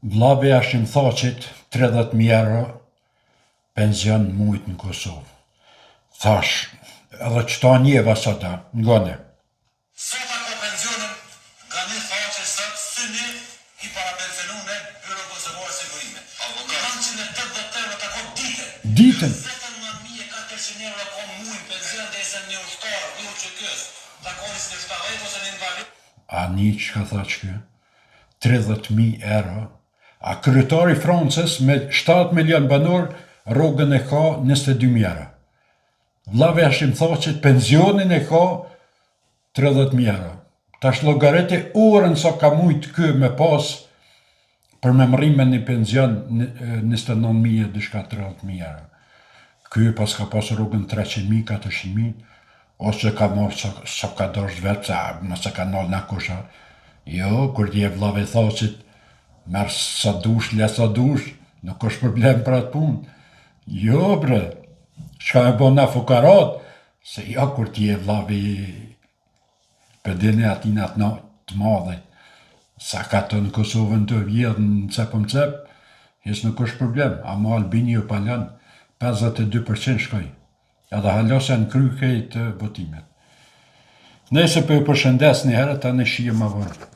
Vllavi Hashim Thaqit, 30.000 euro penzion mujt në Kosovë. Thash, edhe qëta njeva sota, ngone. Sota ka pensionin nga një Thaqi sot, së një i parapensionune Byro Kosovare Sigurime. 980 euro të ko ditën. Ditën? 2400 euro ko mujt pension dhe isë një ushtar, një uqëkës, të konis një ushtarët ose një invalid. A një që ka tha që kjo? 30.000 euro. A kryetari Francës me 7 milion banor, rrogën e ka 22.000 euro. Vllavi Hashim Thaqit, pensionin e ka 30.000 euro. Tash llogariti orën sa ka mujt ky me pas për me mrrim me një pension 29.000 diçka 30.000 euro. Ky pas ka pas rrogën 300.000, 400.000, ose ka marrë sa ka dash vetë, sa nëse ka nal na kusha. Jo, kur t'je vllavi Thaqit, merë sa dush, le sa dush, nuk është problem për atë punë. Jo, bre, shka me bo na fukarat, se jo kur t'je vllavi përdini atina të madhe, sa ka të në Kosovën të vjedhë në cepëm cep, jes nuk është problem, ama Albini ju palan 52% shkoj, edhe halose në kry kejt votimet. Nëse për ju përshëndes një herë, ta në shije ma vonë.